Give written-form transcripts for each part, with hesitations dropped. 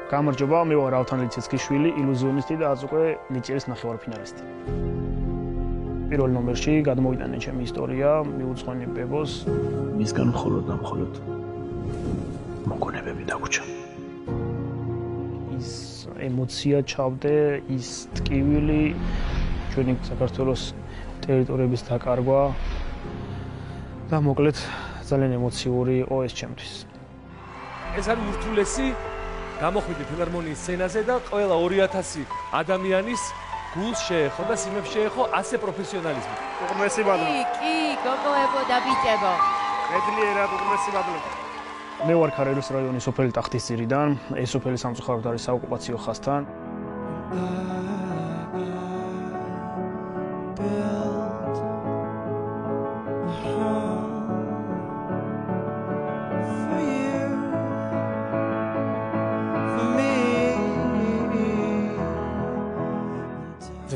გამარჯობა, მე ვარ რავთან ლიჩეცკიშვილი, ილუზიონისტი და आज უკვე ნიჭიერის ნახევარფინალისტი. პირველ ნომერში გადმოვიტანე ჩემი ისტორია, მიუძღვენი ბებოს. მისგან მხოლოდ და მხოლოდ მოგონებები დაგვრჩა. ის ემოცია ჩავდე, ის ტკივილი, ჩვენი საქართველოს ტერიტორიების დაკარგვა და მოკლედ ძალიან ემოციური იყო ეს ჩემთვის. ეს არის ურთულესი გამოხვიდე ფილარმონიის სცენაზე და ყველა 2000 ადამიანის გულს შეეხო და სიმებს შეეხო ასე პროფესიონალიზმი. უღმესი მადლობა. კი, გოგოებო და ბიჭებო. მედლიერად უღმესი მადლობა. მე ვარ ქარელის რაიონის სოფელი ტახტისძირიდან, ეს სოფელი სამწუხაროდ არის საოკუპაციო ხაზთან.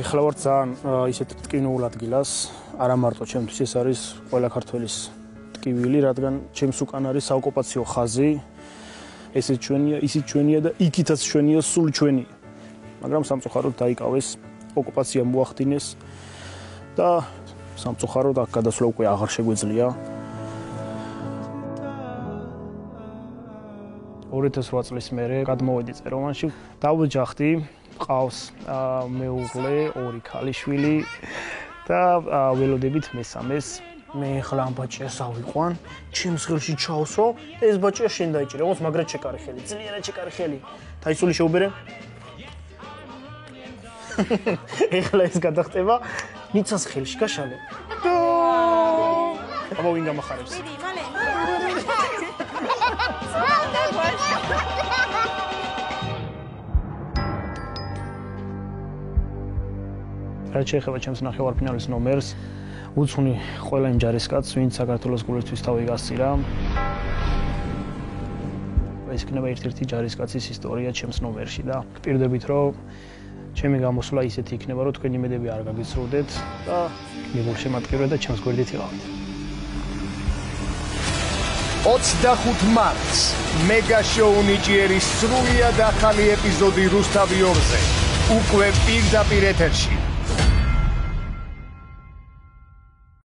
ეხლა ვარ ძალიან ისეთ ტკინულ ადგილას, არა მარტო ჩემთვის ეს არის ყველა ქართველის ტკივილი, რადგან ჩემს უკან არის საოკუპაციო ხაზი. ესეც ჩვენია, ისიც ჩვენია და იქითაც ჩვენია, სულ ჩვენი. მაგრამ სამწუხაროდ დაიკავეს, ოკუპაცია მოახდინეს და სამწუხაროდ აქ გადასვლა უკვე აღარ შეგვეძლია. 2008 წლის მერე გადმოვედი წეროვანში, დავეჯახდი ყავს მეუღლე, 2 ქალიშვილი და ველოდებით მესამეს. მე ახლა ამ ბაჭიას ავიყვან, ჩემს ხელში ჩავსვო, ეს ბაჭია შენ დაიჭირე, ოღონდ მაგრად შეკარი ხელი, ძლიერად შეკარი ხელი. თაისული შეუბერე. ეხლა ეს გადახტება, ნიცას ხელში გაშალე. აბა ვინ გამახარებს? რაც შეეხება ჩემს ნახევარფინალის ნომერს, უძღვნი ყველა იმ ჯარისკაცს, ვინც საქართველოს გულისთვის თავი გასცირა. ეს იქნება ერთ-ერთი ჯარისკაცის ისტორია ჩემს ნომერში და გპირდებით, რომ ჩემი გამოსვლა ისეთი იქნება, რომ თქვენი იმედები არ გაგიცრუდეთ და მიგულშემატკივრდეთ და ჩემს გვერდით იყავით. 25 მარტს მეგა შოუ ნიჭიერის სრულიად ახალი ეპიზოდი რუსთავი 2-ზე. უკვე პირდაპირ ეთერში.